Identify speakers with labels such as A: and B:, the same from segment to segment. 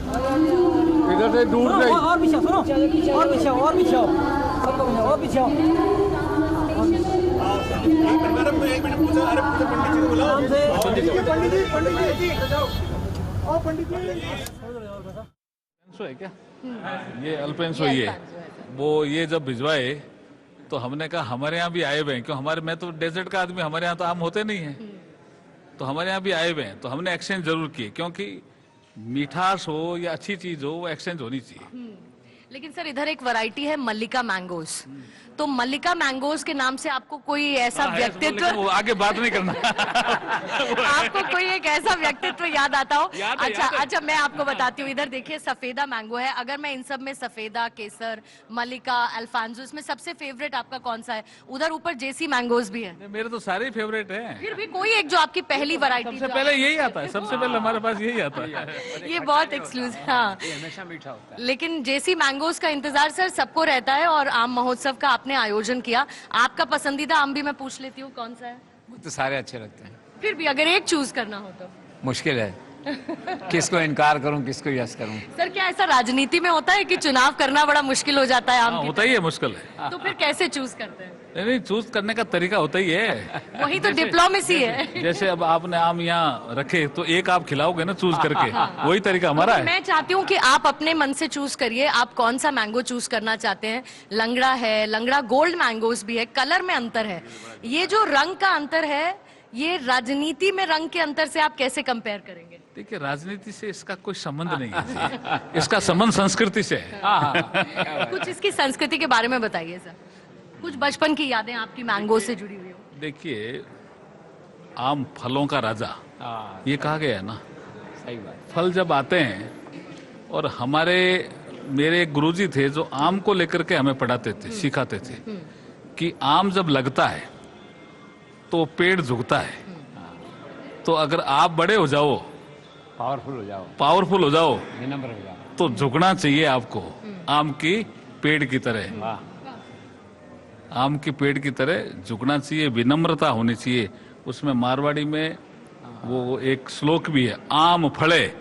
A: इधर से दूर से
B: और पीछे सुनो, और पीछे और पीछे और पीछे।
C: मैडम एक मिनट पूछो, अरे पंडित जी को बुलाओ। पंडित जी और पंडित जी
A: है क्या? ये अल्पेंसो ही है वो। ये जब भिजवाए तो हमने कहा हमारे यहाँ भी आए हुए हैं, क्यों हमारे, मैं तो डेजर्ट का आदमी, हमारे यहाँ तो आम होते नहीं है, तो हमारे यहाँ भी आए हुए हैं, तो हमने एक्सचेंज जरूर किए, क्योंकि मिठास हो या अच्छी चीज हो वो एक्सचेंज होनी चाहिए।
D: लेकिन सर इधर एक वैरायटी है मल्लिका मैंगोस, तो मल्लिका मैंगोस के नाम से आपको कोई ऐसा व्यक्तित्व,
A: वो आगे बात नहीं करना
D: आपको कोई एक ऐसा व्यक्तित्व याद आता हो? अच्छा
A: याद है।
D: अच्छा, मैं आपको बताती हूँ। इधर देखिए सफेदा मैंगो है। अगर मैं इन सब में सफेदा, केसर, मल्लिका, अल्फांसो, इसमें सबसे फेवरेट आपका कौन सा है? उधर ऊपर जेसी मैंगोस भी है।
A: मेरे तो सारे फेवरेट हैं।
D: फिर भी कोई एक जो आपकी पहली वैरायटी,
A: सबसे पहले यही आता है, सबसे पहले हमारे पास यही आता है।
D: ये बहुत एक्सक्लूसिव। हाँ,
B: हमेशा मीठा होता है।
D: लेकिन जेसी मैंगोस का इंतजार सर सबको रहता है, और आम महोत्सव का आपने आयोजन किया। आपका पसंदीदा आम भी मैं पूछ लेती हूँ, कौन सा है?
E: तो सारे अच्छे लगते हैं।
D: फिर भी अगर एक चूज करना हो तो?
E: मुश्किल है, किसको इनकार करूं किसको यस करूं।
D: सर क्या ऐसा राजनीति में होता है कि चुनाव करना बड़ा मुश्किल हो जाता है आम की
A: होता ही है, मुश्किल है।
D: तो फिर कैसे चूज करते हैं?
A: नहीं, चूज करने का तरीका होता ही है।
D: वही तो डिप्लोमेसी है।
A: जैसे अब आपने आम यहाँ रखे तो एक आप खिलाओगे ना चूज करके, वही तरीका हमारा है।
D: मैं चाहती हूँ कि आप अपने मन से चूज करिए, आप कौन सा मैंगो चूज करना चाहते हैं। लंगड़ा है, लंगड़ा गोल्ड मैंगोस भी है, कलर में अंतर है। ये जो रंग का अंतर है, ये राजनीति में रंग के अंतर से आप कैसे कंपेयर करेंगे?
A: देखिए, राजनीति से इसका कोई संबंध नहीं है, इसका संबंध संस्कृति से है।
D: कुछ इसकी संस्कृति के बारे में बताइए सर, कुछ बचपन की यादें आपकी मैंगो से जुड़ी हुई हो।
A: देखिए, आम फलों का राजा ये कहा गया है ना।
E: सही बात।
A: फल जब आते हैं, और मेरे एक गुरुजी थे जो आम को लेकर के हमें पढ़ाते थे, सिखाते थे कि आम जब लगता है तो पेड़ झुकता है। तो अगर आप बड़े हो जाओ, पावरफुल हो जाओ,
E: विनम्र हो जाओ,
A: तो झुकना चाहिए आपको आम की पेड़ की तरह।
E: वाह।
A: आम के पेड़ की तरह झुकना चाहिए, विनम्रता होनी चाहिए। उसमें मारवाड़ी में वो एक श्लोक भी है, आम फड़े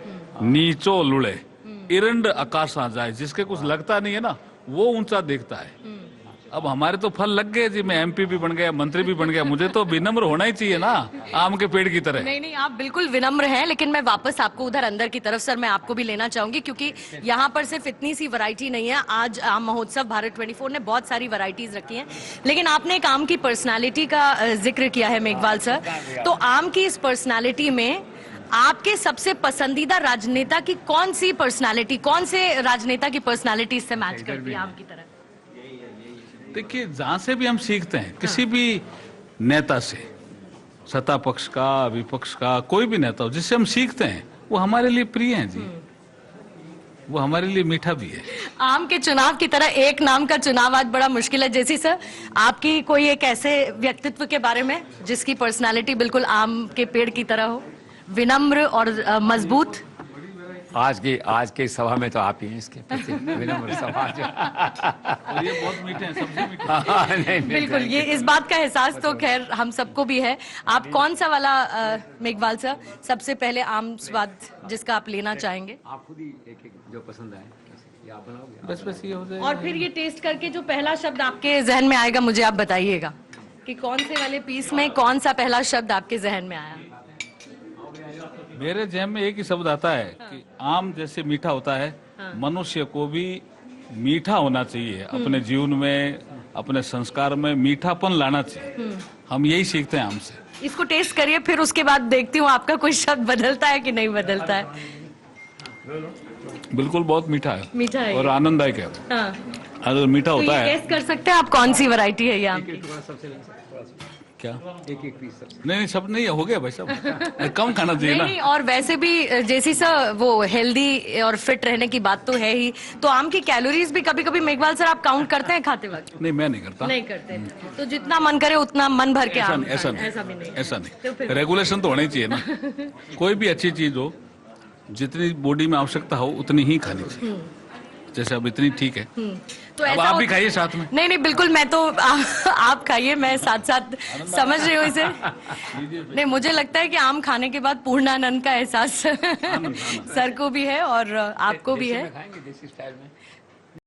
A: नीचो लुड़े इरंड आकाशा जाए। जिसके कुछ लगता नहीं है ना, वो ऊंचा देखता है। अब हमारे तो फल लग गए जी, मैं एमपी भी बन गया, मंत्री भी बन गया, मुझे तो विनम्र होना ही चाहिए ना आम के पेड़ की तरह।
D: नहीं नहीं, आप बिल्कुल विनम्र हैं, लेकिन मैं वापस आपको उधर अंदर की तरफ सर मैं आपको भी लेना चाहूंगी, क्योंकि यहाँ पर सिर्फ इतनी सी वैरायटी नहीं है। आज आम महोत्सव भारत 24 ने बहुत सारी वैरायटीज रखी हैं, लेकिन आपने एक आम की पर्सनालिटी का जिक्र किया है मेघवाल सर। तो आम की इस पर्सनालिटी में आपके सबसे पसंदीदा राजनेता की कौन सी पर्सनालिटी, कौन से राजनेता की पर्सनालिटी इससे मैच करती है आम की तरह?
A: देखिए, जहां से भी हम सीखते हैं, किसी भी नेता से, सत्ता पक्ष का, विपक्ष का, कोई भी नेता हो जिससे हम सीखते हैं, वो हमारे लिए प्रिय हैं जी, वो हमारे लिए मीठा भी है।
D: आम के चुनाव की तरह एक नाम का चुनाव आज बड़ा मुश्किल है। जैसी सर, आपकी कोई एक ऐसे व्यक्तित्व के बारे में जिसकी पर्सनालिटी बिल्कुल आम के पेड़ की तरह हो, विनम्र और मजबूत?
E: आज की सभा में तो आप ही हैं इसके प्रति विनम्र समाज।
A: और ये बहुत मीठे हैं, सबसे मीठे।
D: बिल्कुल, ये इस बात का एहसास तो खैर हम सबको भी है। आप कौन सा वाला मेघवाल सर सबसे पहले आम स्वाद जिसका आप लेना चाहेंगे?
E: आप खुद ही एक जो पसंद आए आप बनाओगे।
A: बस ये हो जाए।
D: और फिर ये टेस्ट करके जो पहला शब्द आपके जहन में आएगा, मुझे आप बताइएगा कि कौन से वाले पीस में कौन सा पहला शब्द आपके जहन में आया?
A: मेरे जहन में एक ही शब्द आता है कि आम जैसे मीठा होता है, मनुष्य को भी मीठा होना चाहिए। अपने जीवन में, अपने संस्कार में मीठापन लाना चाहिए। हम यही सीखते हैं आम से।
D: इसको टेस्ट करिए, फिर उसके बाद देखती हूँ आपका कोई शब्द बदलता है कि नहीं बदलता है।
A: बिल्कुल बहुत मीठा है,
D: मीठा है
A: और आनंददायक है।
D: हाँ।
A: अगर मीठा
D: तो
A: होता
D: ये
A: है।
D: टेस्ट कर सकते हैं आप कौन सी वैरायटी है ये आम की?
A: क्या?
E: एक पीस
A: नहीं, सब नहीं हो गया भाई साहब, कम खाना चाहिए ना।
D: नहीं, और वैसे भी जैसी सर वो हेल्दी और फिट रहने की बात तो है ही, तो आम की कैलोरीज भी कभी कभी मेघवाल सर आप काउंट करते हैं खाते वक्त?
A: नहीं, मैं नहीं करता।
D: नहीं करते, तो जितना मन करे उतना मन भर के आम
A: ऐसा
D: खाएं,
A: नहीं,
D: ऐसा भी नहीं।
A: ऐसा
D: तो
A: नहीं।
D: फिर
A: रेगुलेशन तो होना ही चाहिए ना। कोई भी अच्छी चीज हो, जितनी बॉडी में आवश्यकता हो उतनी ही खानी चाहिए। जैसे अब इतनी ठीक है।
D: तो
A: अब
D: ऐसा
A: आप भी
D: होता-
A: खाइए साथ में।
D: नहीं नहीं बिल्कुल, मैं तो आप खाइए, मैं साथ साथ समझ रही हूँ इसे। नहीं, मुझे लगता है कि आम खाने के बाद पूर्णानंद का एहसास सर को भी है और आपको भी
E: देसी
D: है।
E: में खाएंगे देसी स्टाइल में।